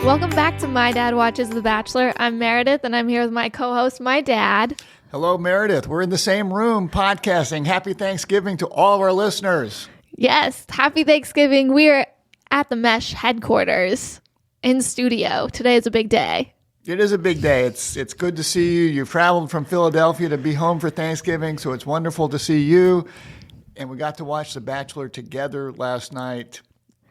Welcome back to My Dad Watches The Bachelor. I'm Meredith, and I'm here with my co-host, my dad. Hello, Meredith. We're in the same room podcasting. Happy Thanksgiving to all of our listeners. Yes, happy Thanksgiving. We're at the Mesh headquarters in studio. Today is a big day. It is a big day. It's good to see you. You've traveled from Philadelphia to be home for Thanksgiving, so it's wonderful to see you. And we got to watch The Bachelor together last night.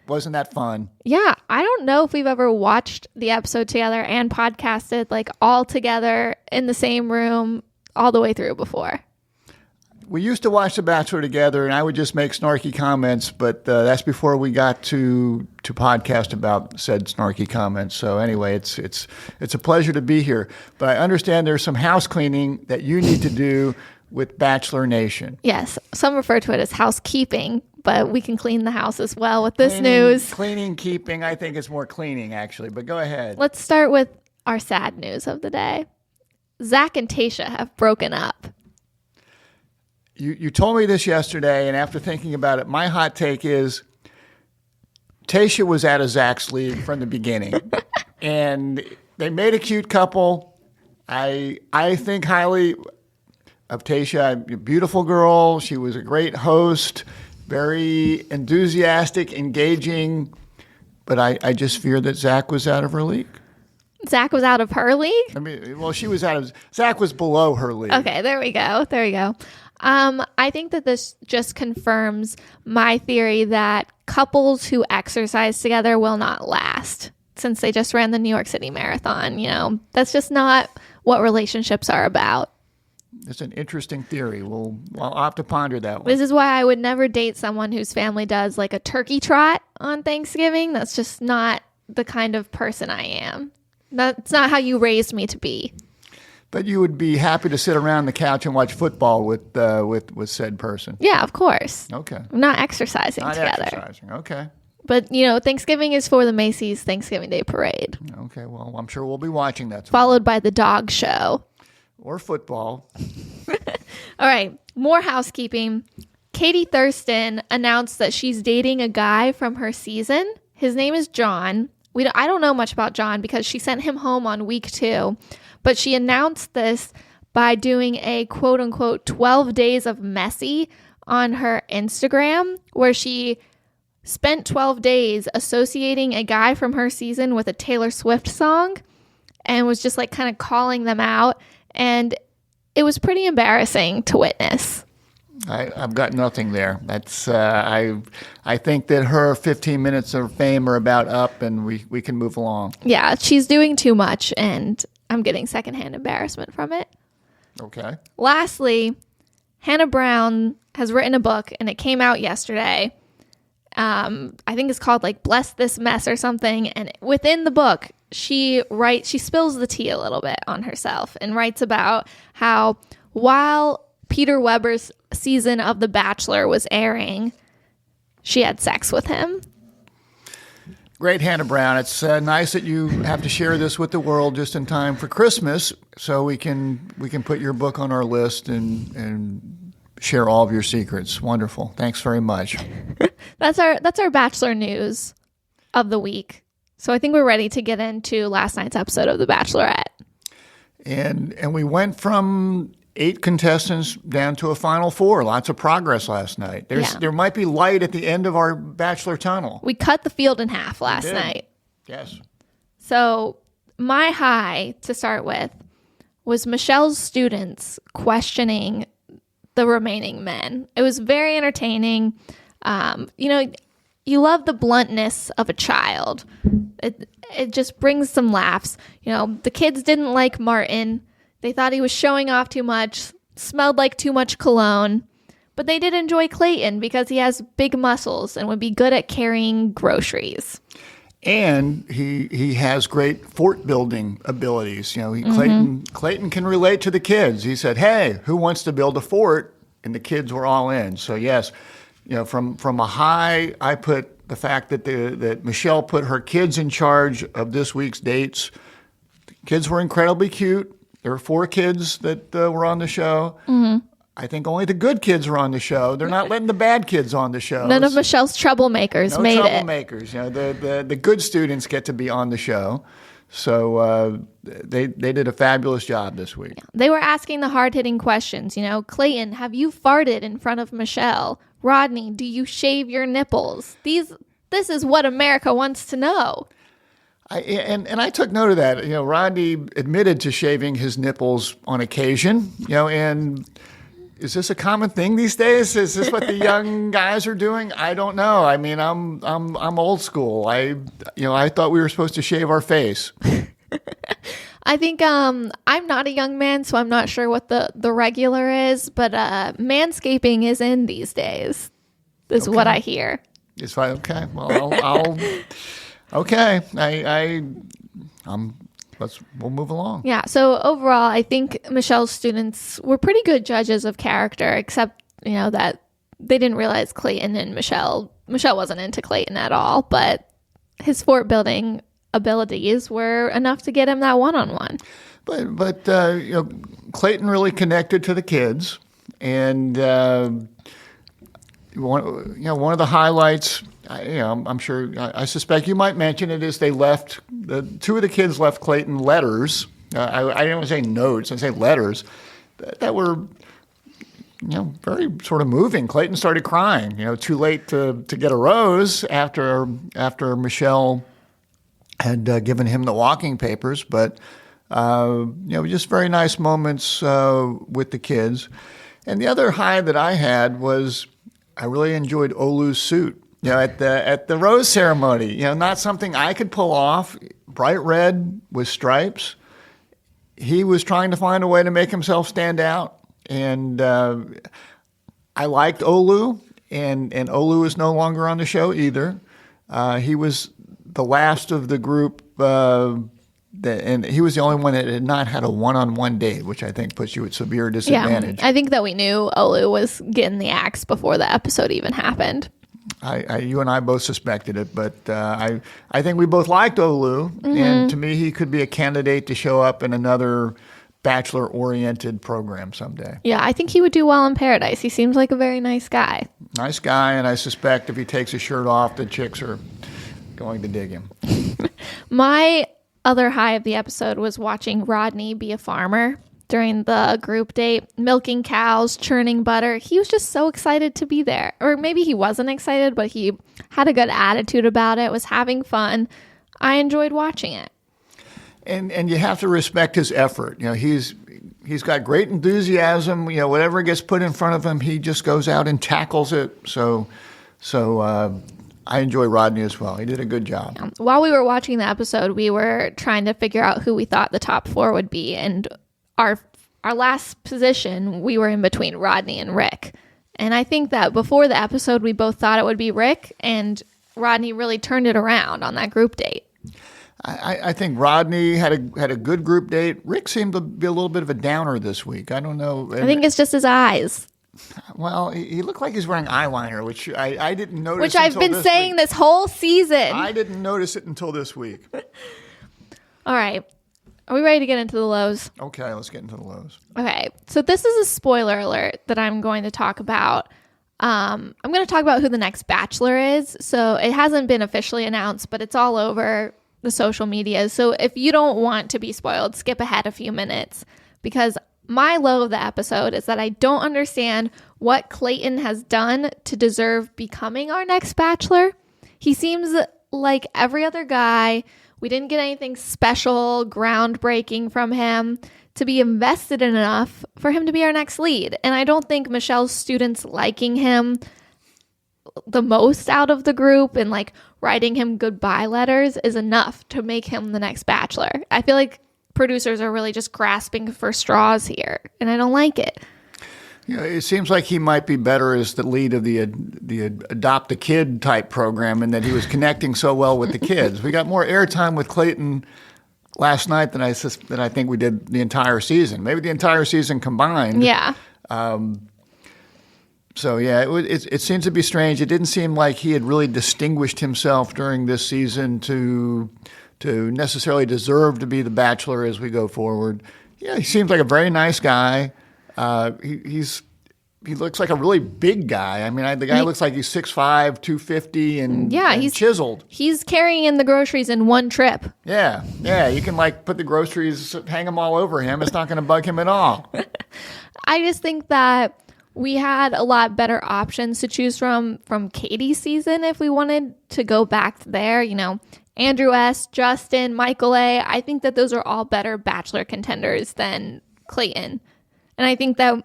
Wasn't that fun? Yeah, I don't know if we've ever watched the episode together and podcasted like all together in the same room all the way through before. We used to watch The Bachelor together, and I would just make snarky comments, but that's before we got to podcast about said snarky comments. So anyway, it's a pleasure to be here. But I understand there's some house cleaning that you need to do with Bachelor Nation. Yes, some refer to it as housekeeping, but we can clean the house as well with this news. Cleaning, keeping, I think it's more cleaning, actually. But go ahead. Let's start with our sad news of the day. Zach and Tayshia have broken up. You told me this yesterday, and after thinking about it, my hot take is Tayshia was out of Zach's league from the beginning. And they made a cute couple. I think highly of Tayshia. A beautiful girl. She was a great host, very enthusiastic, engaging. But I just fear that Zach was out of her league. Zach was out of her league? I mean, well, she was out of... Zach was below her league. Okay, there we go. I think that this just confirms my theory that couples who exercise together will not last, since they just ran the New York City Marathon. You know, that's just not what relationships are about. It's an interesting theory. I'll have to ponder that one. This is why I would never date someone whose family does like a turkey trot on Thanksgiving. That's just not the kind of person I am. That's not how you raised me to be. But you would be happy to sit around the couch and watch football with said person. Yeah, of course. Okay. I'm not exercising Not together. exercising. Okay. But, you know, Thanksgiving is for the Macy's Thanksgiving Day Parade. Okay. Well, I'm sure we'll be watching that. Followed by the dog show. Or football. All right. More housekeeping. Katie Thurston announced that she's dating a guy from her season. His name is John. I don't know much about John because she sent him home on week 2. But she announced this by doing a quote-unquote 12 days of messy on her Instagram, where she spent 12 days associating a guy from her season with a Taylor Swift song and was just like kind of calling them out. And it was pretty embarrassing to witness. I've got nothing there. That's I think that her 15 minutes of fame are about up, and we can move along. Yeah, she's doing too much, and I'm getting secondhand embarrassment from it. Okay. Lastly, Hannah Brown has written a book, and it came out yesterday. I think it's called like Bless This Mess or something. And within the book, she spills the tea a little bit on herself and writes about how while Peter Weber's season of The Bachelor was airing, she had sex with him. Great, Hannah Brown. It's nice that you have to share this with the world just in time for Christmas, so we can put your book on our list and share all of your secrets. Wonderful. Thanks very much. That's our Bachelor news of the week. So I think we're ready to get into last night's episode of The Bachelorette. And we went from 8 contestants down to a final 4. Lots of progress last night. There might be light at the end of our Bachelor tunnel. We cut the field in half last night. Yes. So my high to start with was Michelle's students questioning the remaining men. It was very entertaining. You love the bluntness of a child. It just brings some laughs. You know, the kids didn't like Martin. They thought he was showing off too much, smelled like too much cologne. But they did enjoy Clayton because he has big muscles and would be good at carrying groceries. And he has great fort building abilities. You know, Clayton can relate to the kids. He said, "Hey, who wants to build a fort?" And the kids were all in. So yes, you know, from a high, I put the fact that that Michelle put her kids in charge of this week's dates. The kids were incredibly cute. There were 4 kids that were on the show. I think only the good kids are on the show. They're not letting the bad kids on the show. None of Michelle's troublemakers made it. No troublemakers. The good students get to be on the show. So they did a fabulous job this week. They were asking the hard-hitting questions. Clayton, have you farted in front of Michelle? Rodney, do you shave your nipples? This is what America wants to know. And I took note of that. Rodney admitted to shaving his nipples on occasion. And is this a common thing these days? Is this what the young guys are doing? I don't know. I mean, I'm old school. I thought we were supposed to shave our face. I think I'm not a young man, so I'm not sure what the regular is, but manscaping is in these days. Is what I hear. It's fine. Okay. Well, I'll okay. We'll move along. Yeah. So overall, I think Michelle's students were pretty good judges of character, except, that they didn't realize Clayton and Michelle wasn't into Clayton at all, but his fort building abilities were enough to get him that one-on-one. But Clayton really connected to the kids, and one of the highlights, I'm sure, I suspect you might mention it, is they left, two of the kids left Clayton letters. I didn't want to say notes, I say letters that were, very sort of moving. Clayton started crying, too late to get a rose after Michelle had given him the walking papers, but just very nice moments with the kids. And the other high that I had was I really enjoyed Olu's suit. At the rose ceremony, not something I could pull off. Bright red with stripes. He was trying to find a way to make himself stand out, and I liked Olu. And Olu is no longer on the show either. He was the last of the group, and he was the only one that had not had a one-on-one date, which I think puts you at severe disadvantage. Yeah, I think that we knew Olu was getting the axe before the episode even happened. You and I both suspected it, but I think we both liked Olu, and to me, he could be a candidate to show up in another Bachelor-oriented program someday. Yeah, I think he would do well in Paradise. He seems like a very nice guy. Nice guy, and I suspect if he takes his shirt off, the chicks are going to dig him. My other high of the episode was watching Rodney be a farmer during the group date, milking cows, churning butter. He was just so excited to be there. Or maybe he wasn't excited, but he had a good attitude about it, was having fun. I enjoyed watching it. And you have to respect his effort. He's got great enthusiasm. Whatever gets put in front of him, he just goes out and tackles it. So I enjoy Rodney as well. He did a good job. While we were watching the episode, we were trying to figure out who we thought the top four would be. And our last position, we were in between Rodney and Rick. And I think that before the episode, we both thought it would be Rick, and Rodney really turned it around on that group date. I think Rodney had a good group date. Rick seemed to be a little bit of a downer this week. I don't know. I think it's just his eyes. Well, he looked like he's wearing eyeliner, which I didn't notice. Which I've been saying this whole season. I didn't notice it until this week. All right. Are we ready to get into the lows? Okay, let's get into the lows. Okay. So this is a spoiler alert that I'm going to talk about. I'm going to talk about who the next Bachelor is. So it hasn't been officially announced, but it's all over the social media. So if you don't want to be spoiled, skip ahead a few minutes, because my low of the episode is that I don't understand what Clayton has done to deserve becoming our next Bachelor. He seems like every other guy. We didn't get anything special, groundbreaking from him to be invested in enough for him to be our next lead. And I don't think Michelle's students liking him the most out of the group and like writing him goodbye letters is enough to make him the next Bachelor. I feel like producers are really just grasping for straws here, and I don't like it. It seems like he might be better as the lead of the Adopt a Kid type program, and that he was connecting so well with the kids. We got more airtime with Clayton last night than I think we did the entire season. Maybe the entire season combined. Yeah. It seems to be strange. It didn't seem like he had really distinguished himself during this season to necessarily deserve to be the Bachelor as we go forward. Yeah, he seems like a very nice guy. He's he looks like a really big guy. I mean, the guy looks like he's 6'5", 250, and he's chiseled. He's carrying in the groceries in one trip. Yeah. You can put the groceries, hang them all over him. It's not going to bug him at all. I just think that we had a lot better options to choose from Katie's season if we wanted to go back there. Andrew S., Justin, Michael A. I think that those are all better Bachelor contenders than Clayton. And I think that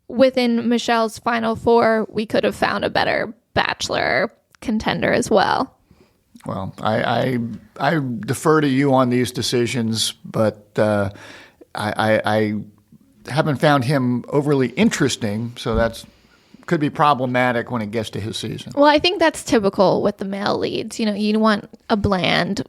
within Michelle's final four, we could have found a better Bachelor contender as well. Well, I defer to you on these decisions, but I haven't found him overly interesting, so that's could be problematic when it gets to his season. Well, I think that's typical with the male leads. You want a bland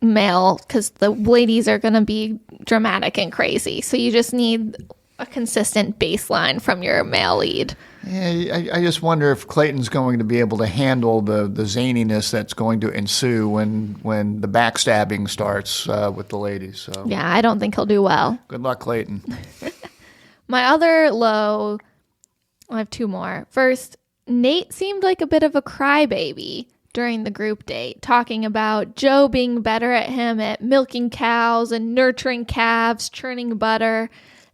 male because the ladies are going to be dramatic and crazy. So you just need a consistent baseline from your male lead. Yeah, I just wonder if Clayton's going to be able to handle the zaniness that's going to ensue when the backstabbing starts with the ladies. So yeah, I don't think he'll do well. Good luck, Clayton. My other low, I have two more. First, Nate seemed like a bit of a crybaby during the group date, talking about Joe being better at him at milking cows and nurturing calves, churning butter.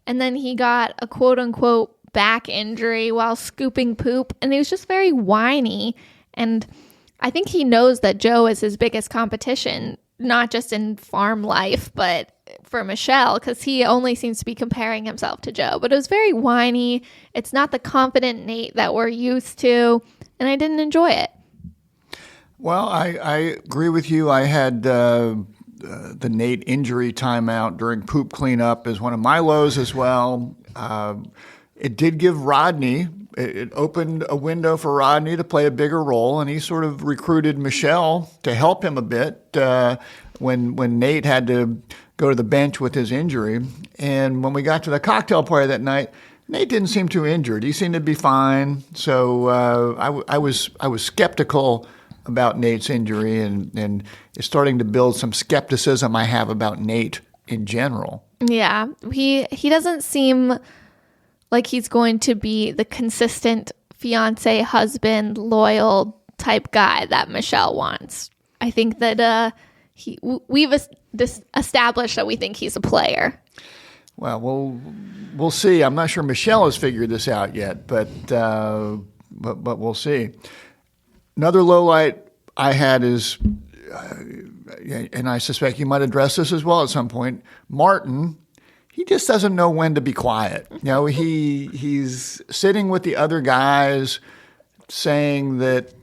And then he got a quote-unquote back injury while scooping poop. And he was just very whiny. And I think he knows that Joe is his biggest competition, not just in farm life, but for Michelle, because he only seems to be comparing himself to Joe. But it was very whiny. It's not the confident Nate that we're used to. And I didn't enjoy it. Well, I agree with you. I had the Nate injury timeout during poop cleanup as one of my lows as well. It did give Rodney, it opened a window for Rodney to play a bigger role, and he sort of recruited Michelle to help him a bit when Nate had to go to the bench with his injury. And when we got to the cocktail party that night, Nate didn't seem too injured. He seemed to be fine. So I was skeptical about Nate's injury, and it's starting to build some skepticism I have about Nate in general. Yeah, he doesn't seem like he's going to be the consistent fiance, husband, loyal type guy that Michelle wants. I think that we've established that we think he's a player. Well, we'll see. I'm not sure Michelle has figured this out yet, but we'll see. Another low light I had is, and I suspect you might address this as well at some point, Martin. He just doesn't know when to be quiet. He's sitting with the other guys saying that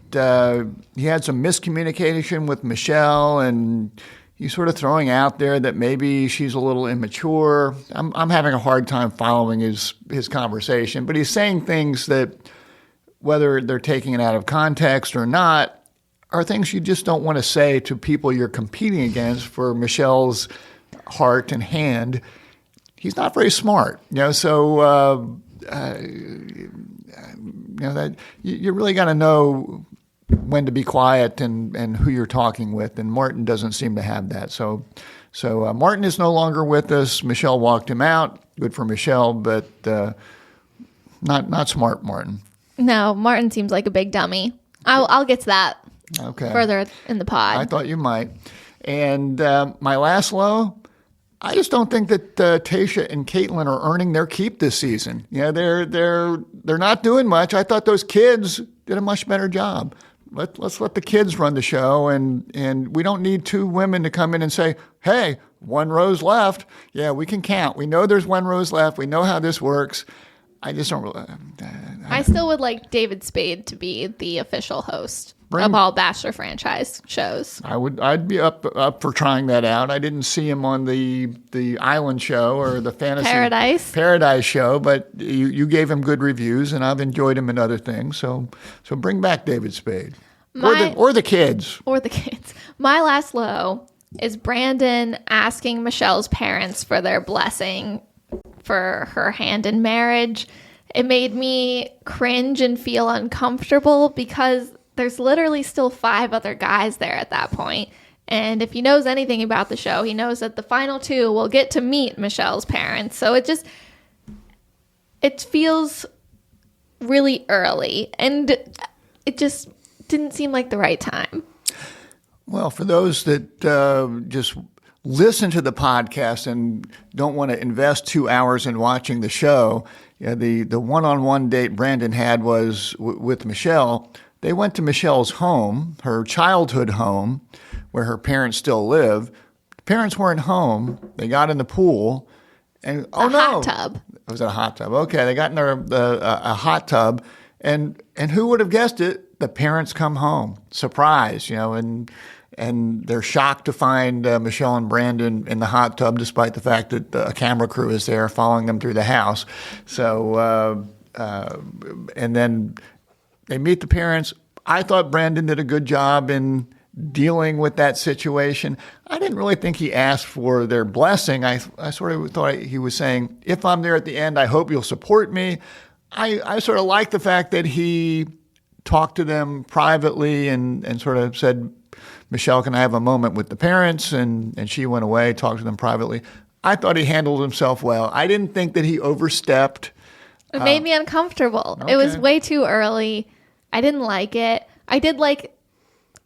he had some miscommunication with Michelle, and he's sort of throwing out there that maybe she's a little immature. I'm having a hard time following his conversation, but he's saying things that, whether they're taking it out of context or not, are things you just don't want to say to people you're competing against for Michelle's heart and hand. He's not very smart, so that you really got to know when to be quiet and who you're talking with, and Martin doesn't seem to have that. So Martin is no longer with us. Michelle walked him out. Good for Michelle, but not smart, Martin. No, Martin seems like a big dummy. I'll get to that further in the pod. I thought you might. And my last low, I just don't think that Tayshia and Kaitlyn are earning their keep this season. They're not doing much. I thought those kids did a much better job. Let's let the kids run the show, and we don't need two women to come in and say, hey, one rose left. Yeah, we can count. We know there's one rose left. We know how this works. I just don't really. I still would like David Spade to be the official host of all Bachelor franchise shows. I'd be up for trying that out. I didn't see him on the Island show or the Fantasy Paradise show, but you gave him good reviews, and I've enjoyed him in other things. So bring back David Spade or the kids. Or the kids. My last low is Brandon asking Michelle's parents for their blessing for her hand in marriage. It made me cringe and feel uncomfortable because there's literally still 5 other guys there at that point. And if he knows anything about the show, he knows that the final 2 will get to meet Michelle's parents. So it feels really early, and it just didn't seem like the right time. Well, for those that just listen to the podcast and don't want to invest 2 hours in watching the show, the one-on-one date Brandon had was with Michelle. They went to Michelle's home, her childhood home, where her parents still live. The parents weren't home. They got in the pool, and hot tub. It was a hot tub. Okay, they got in a hot tub, and who would have guessed it? The parents come home, surprise, and they're shocked to find Michelle and Brandon in the hot tub, despite the fact that a camera crew is there following them through the house. So, and then they meet the parents. I thought Brandon did a good job in dealing with that situation. I didn't really think he asked for their blessing. I sort of thought he was saying, if I'm there at the end, I hope you'll support me. I sort of like the fact that he talked to them privately and sort of said, Michelle, can I have a moment with the parents? And she went away, talked to them privately. I thought he handled himself well. I didn't think that he overstepped. It made me uncomfortable. Okay. It was way too early. I didn't like it. I did like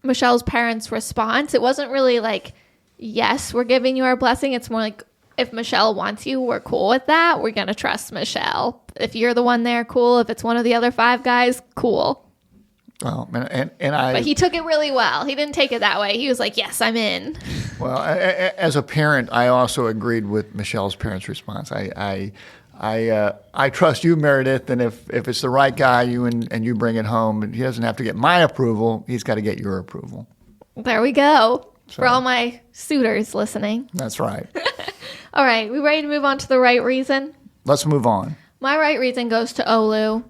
Michelle's parents' response. It wasn't really like, yes, we're giving you our blessing. It's more like, if Michelle wants you, we're cool with that. We're going to trust Michelle. If you're the one there, cool. If it's one of the other 5 guys, cool. Well, But he took it really well. He didn't take it that way. He was like, yes, I'm in. Well, as a parent, I also agreed with Michelle's parents' response. I trust you, Meredith, and if it's the right guy, and you bring it home, he doesn't have to get my approval. He's got to get your approval. There we go. For all my suitors listening. That's right. All right, we ready to move on to the right reason? Let's move on. My right reason goes to Olu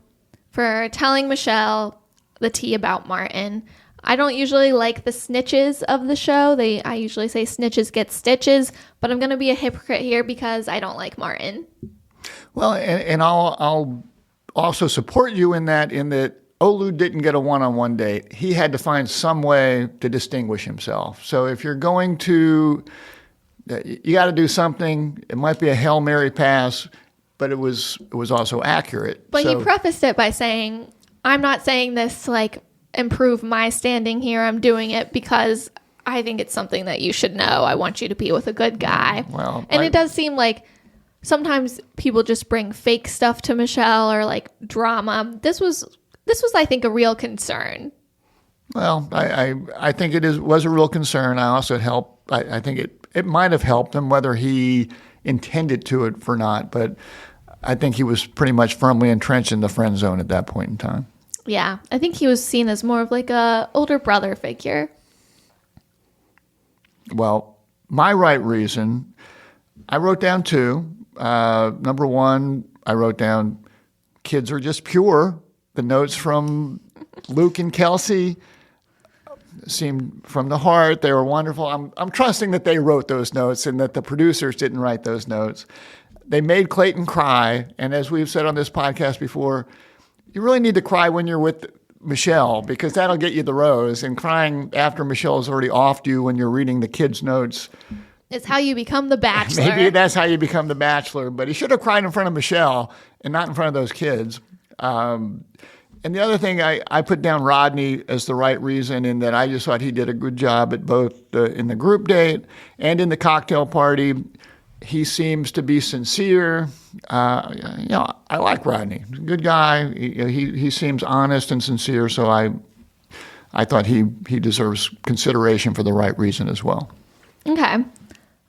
for telling Michelle the tea about Martin. I don't usually like the snitches of the show. I usually say snitches get stitches, but I'm going to be a hypocrite here because I don't like Martin. Well, and I'll also support you in that Olu didn't get a one-on-one date. He had to find some way to distinguish himself. So if you're going to, you got to do something. It might be a Hail Mary pass, but it was also accurate. But he prefaced it by saying, I'm not saying this to like improve my standing here. I'm doing it because I think it's something that you should know. I want you to be with a good guy. Well, it does seem like sometimes people just bring fake stuff to Michelle or like drama. This was I think a real concern. Well, I think was a real concern. I also I think it might have helped him, whether he intended to it or not, but I think he was pretty much firmly entrenched in the friend zone at that point in time. Yeah, I think he was seen as more of like a older brother figure. Well, my right reason, I wrote down 2. Number 1, I wrote down kids are just pure. The notes from Luke and Kelsey seemed from the heart. They were wonderful. I'm trusting that they wrote those notes and that the producers didn't write those notes. They made Clayton cry, and as we've said on this podcast before, you really need to cry when you're with Michelle because that'll get you the rose. And crying after Michelle's already offed you when you're reading the kids' notes. It's how you become the bachelor. Maybe that's how you become the bachelor. But he should have cried in front of Michelle and not in front of those kids. And the other thing, I put down Rodney as the right reason in that I just thought he did a good job at both in the group date and in the cocktail party. He seems to be sincere. I like Rodney. He's a good guy. He seems honest and sincere. So I thought he deserves consideration for the right reason as well. Okay.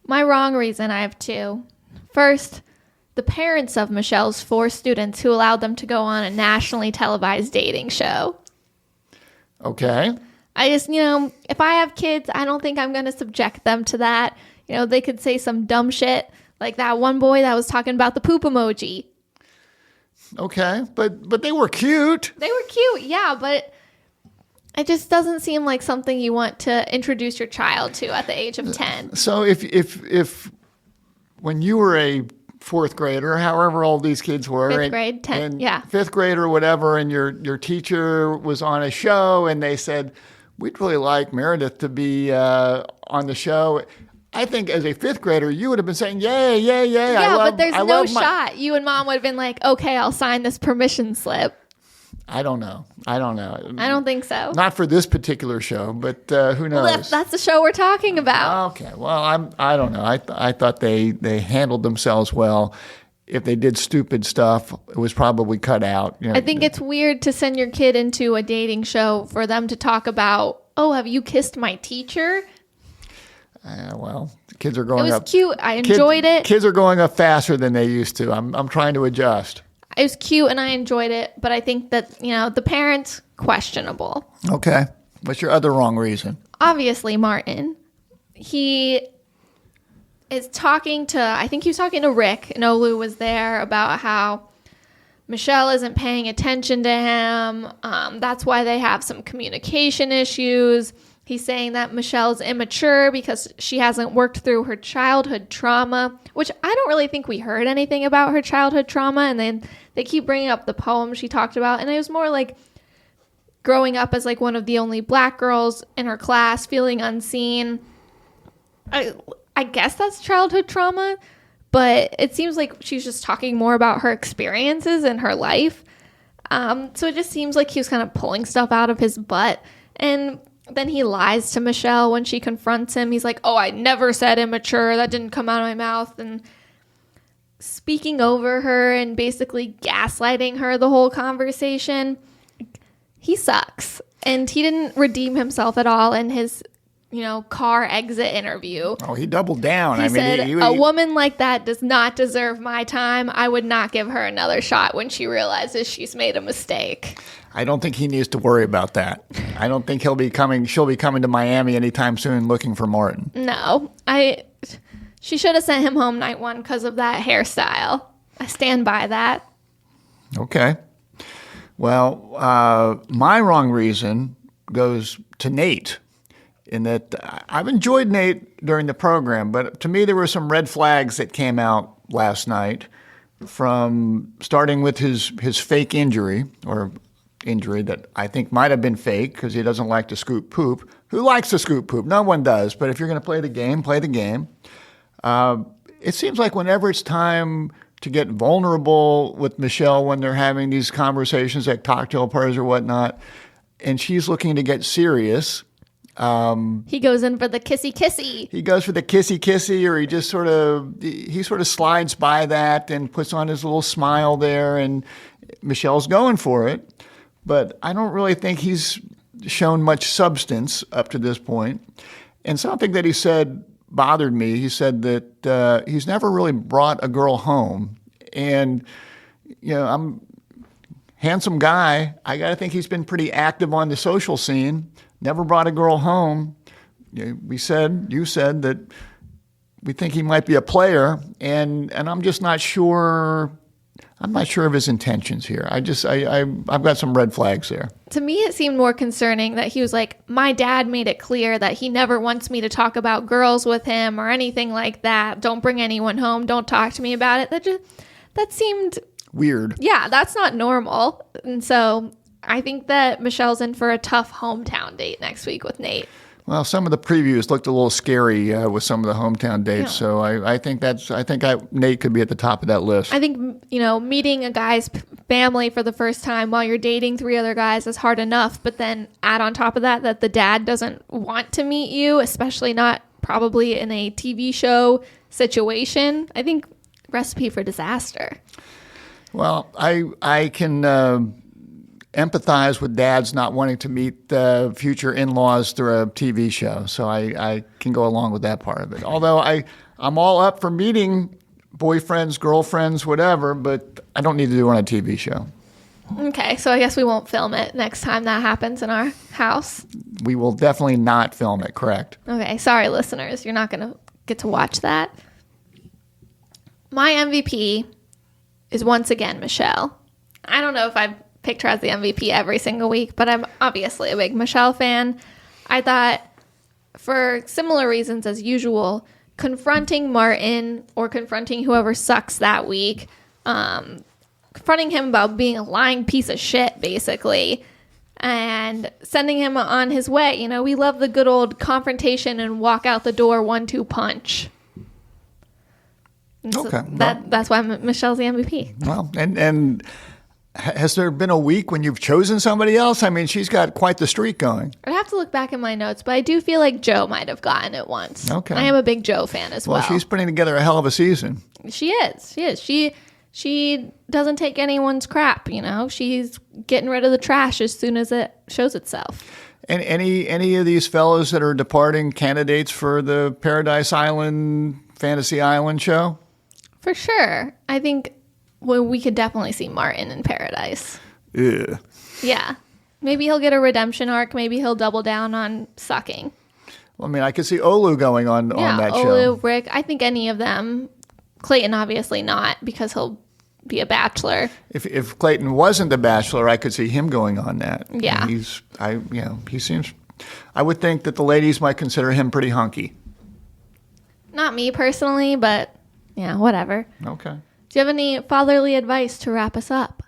My wrong reason, I have 2. First, the parents of Michelle's 4 students who allowed them to go on a nationally televised dating show. Okay. I just, if I have kids, I don't think I'm going to subject them to that. They could say some dumb shit like that one boy that was talking about the poop emoji. Okay, but they were cute. They were cute, yeah, but it just doesn't seem like something you want to introduce your child to at the age of 10. So if when you were a 4th grader, however old these kids were, 5th grade, 10, yeah, 5th grade or whatever, and your teacher was on a show and they said, we'd really like Meredith to be on the show. I think as a 5th grader, you would have been saying, yay, yay, yay. Yeah, but there's no shot. You and Mom would have been like, okay, I'll sign this permission slip. I don't know. I don't think so. Not for this particular show, but who knows? Well, that's the show we're talking about. Okay. Well, I don't know. I thought they handled themselves well. If they did stupid stuff, it was probably cut out. I think it's weird to send your kid into a dating show for them to talk about, oh, have you kissed my teacher? Well, the kids are growing up. It was cute. I enjoyed it. Kids are growing up faster than they used to. I'm trying to adjust. It was cute and I enjoyed it, but I think that, the parents, questionable. Okay. What's your other wrong reason? Obviously, Martin. He is talking to, I think he was talking to Rick, and Olu was there, about how Michelle isn't paying attention to him. That's why they have some communication issues. He's saying that Michelle's immature because she hasn't worked through her childhood trauma, which I don't really think we heard anything about her childhood trauma. And then they keep bringing up the poem she talked about. And it was more like growing up as like one of the only black girls in her class, feeling unseen. I guess that's childhood trauma, but it seems like she's just talking more about her experiences in her life. So it just seems like he was kind of pulling stuff out of his butt. And then he lies to Michelle when she confronts him. He's like, oh, I never said immature. That didn't come out of my mouth. And speaking over her and basically gaslighting her the whole conversation. He sucks. And he didn't redeem himself at all in his, car exit interview. Oh, he doubled down. He said, a woman like that does not deserve my time. I would not give her another shot when she realizes she's made a mistake. I don't think he needs to worry about that. I don't think she'll be coming to Miami anytime soon looking for Martin. No. She should have sent him home night one because of that hairstyle. I stand by that. Okay. Well, my wrong reason goes to Nate, in that I've enjoyed Nate during the program, but to me there were some red flags that came out last night, from starting with his fake injury, or injury that I think might have been fake because he doesn't like to scoop poop. Who likes to scoop poop? No one does. But if you're going to play the game, play the game. It seems like whenever it's time to get vulnerable with Michelle when they're having these conversations at cocktail parties or whatnot, and she's looking to get serious. He goes in for the kissy. He goes for the kissy, or he just sort of slides by that and puts on his little smile there, and Michelle's going for it. But I don't really think he's shown much substance up to this point. And something that he said bothered me. He said that he's never really brought a girl home. And, I'm a handsome guy. I got to think he's been pretty active on the social scene. Never brought a girl home. You said that we think he might be a player. And I'm just not sure. I'm not sure of his intentions here. I've got some red flags there. To me, it seemed more concerning that he was like, my dad made it clear that he never wants me to talk about girls with him or anything like that. Don't bring anyone home. Don't talk to me about it. That seemed weird. Yeah, that's not normal. And so I think that Michelle's in for a tough hometown date next week with Nate. Well, some of the previews looked a little scary with some of the hometown dates, so I think Nate could be at the top of that list. I think meeting a guy's family for the first time while you're dating 3 other guys is hard enough, but then add on top of that the dad doesn't want to meet you, especially not probably in a TV show situation. I think recipe for disaster. Well, I can empathize with dads not wanting to meet the future in-laws through a TV show. So I can go along with that part of it. Although I'm all up for meeting boyfriends, girlfriends, whatever, but I don't need to do it on a TV show. Okay, so I guess we won't film it next time that happens in our house. We will definitely not film it, correct. Okay, sorry, listeners. You're not going to get to watch that. My MVP is once again Michelle. I don't know if I've picked her as the MVP every single week, but I'm obviously a big Michelle fan. I thought, for similar reasons as usual, confronting Martin or confronting whoever sucks that week, confronting him about being a lying piece of shit, basically, and sending him on his way. We love the good old confrontation and walk out the door 1-2 punch. Okay. That's why Michelle's the MVP. Well, and Has there been a week when you've chosen somebody else? I mean, she's got quite the streak going. I'd have to look back in my notes, but I do feel like Joe might have gotten it once. Okay. I am a big Joe fan as well. Well, she's putting together a hell of a season. She is. She doesn't take anyone's crap, you know? She's getting rid of the trash as soon as it shows itself. And any of these fellows that are departing candidates for the Paradise Island, Fantasy Island show? For sure. I think we could definitely see Martin in Paradise. Ugh. Yeah. Maybe he'll get a redemption arc. Maybe he'll double down on sucking. Well, I mean, I could see Olu going on that show. Olu, Rick. I think any of them. Clayton, obviously not, because he'll be a bachelor. If Clayton wasn't the Bachelor, I could see him going on that. Yeah. He seems. I would think that the ladies might consider him pretty hunky. Not me personally, but yeah, whatever. Okay. Do you have any fatherly advice to wrap us up?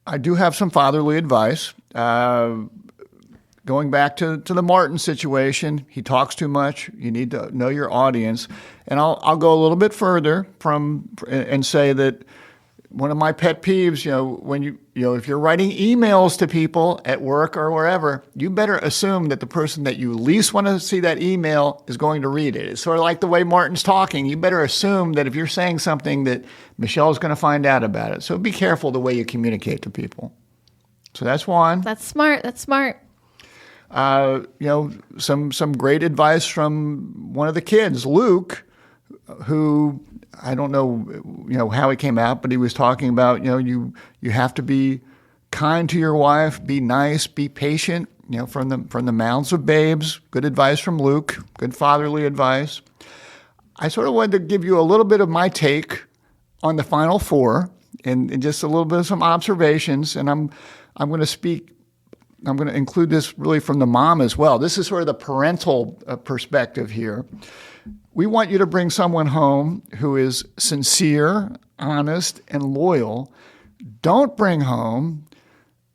I do have some fatherly advice. Going back to the Martin situation, he talks too much. You need to know your audience. And I'll go a little bit further and say that one of my pet peeves, when if you're writing emails to people at work or wherever, you better assume that the person that you least want to see that email is going to read it. It's sort of like the way Martin's talking. You better assume that if you're saying something that Michelle's going to find out about it. So be careful the way you communicate to people. So that's one. That's smart. Some great advice from one of the kids, Luke, who I don't know, how he came out, but he was talking about, you have to be kind to your wife, be nice, be patient, from the mouths of babes. Good advice from Luke, good fatherly advice. I sort of wanted to give you a little bit of my take on the Final Four and just a little bit of some observations, and I'm going to include this really from the mom as well. This is sort of the parental perspective here. We want you to bring someone home who is sincere, honest, and loyal. Don't bring home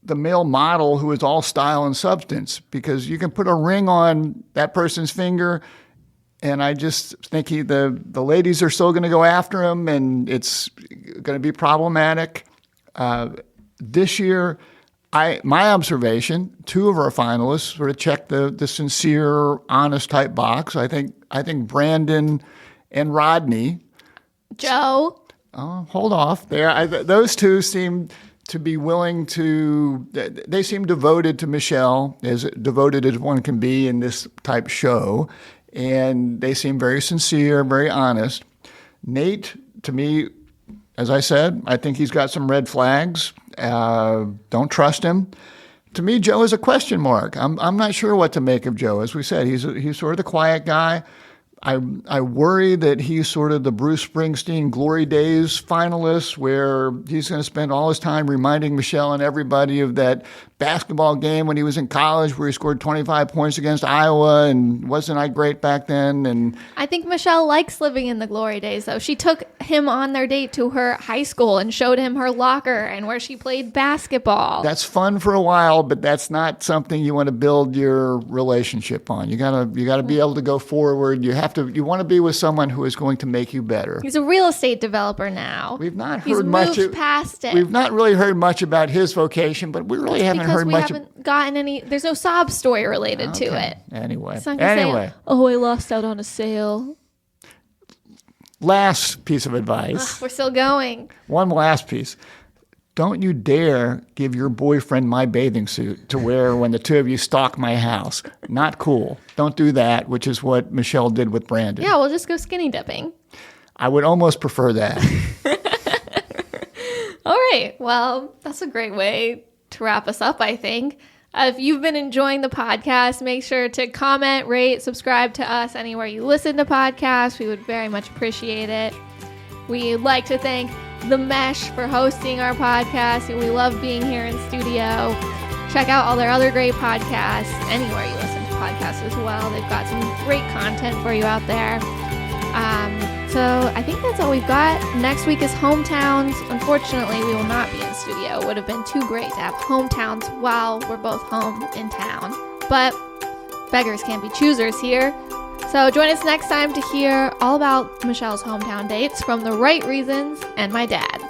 the male model who is all style and substance, because you can put a ring on that person's finger, and I just think the ladies are still going to go after him, and it's going to be problematic. This year, my observation, two of our finalists sort of checked the sincere, honest type box. I think Brandon and Rodney. Joe. Oh, hold off there. Those two seem to be willing to. They seem devoted to Michelle, as devoted as one can be in this type show, and they seem very sincere, very honest. Nate, to me, as I said, I think he's got some red flags. Don't trust him. To me, Joe is a question mark. I'm not sure what to make of Joe. As we said, he's sort of the quiet guy. I worry that he's sort of the Bruce Springsteen Glory Days finalist, where he's going to spend all his time reminding Michelle and everybody of that basketball game when he was in college where he scored 25 points against Iowa, and wasn't I great back then? And I think Michelle likes living in the glory days, though. She took him on their date to her high school and showed him her locker and where she played basketball. That's fun for a while, but that's not something you want to build your relationship on. You gotta be able to go forward. You want to be with someone who is going to make you better. He's a real estate developer now. We've not heard He's much. Moved past it. We've not really heard much about his vocation, but we really haven't heard much. We haven't gotten any. There's no sob story related to it. Anyway. Say, oh, I lost out on a sale. Last piece of advice. We're still going. One last piece. Don't you dare give your boyfriend my bathing suit to wear when the two of you stalk my house. Not cool. Don't do that, which is what Michelle did with Brandon. Yeah, we'll just go skinny dipping. I would almost prefer that. All right. Well, that's a great way to wrap us up, I think. If you've been enjoying the podcast, make sure to comment, rate, subscribe to us anywhere you listen to podcasts. We would very much appreciate it. We'd like to thank The Mesh for hosting our podcast, and we love being here in studio. Check out all their other great podcasts anywhere you listen to podcasts as well. They've got some great content for you out there. So I think that's all we've got. Next week is Hometowns. Unfortunately, we will not be in studio. It would have been too great to have Hometowns while we're both home in town. But beggars can't be choosers here. So join us next time to hear all about Michelle's hometown dates from The Right Reasons and my dad.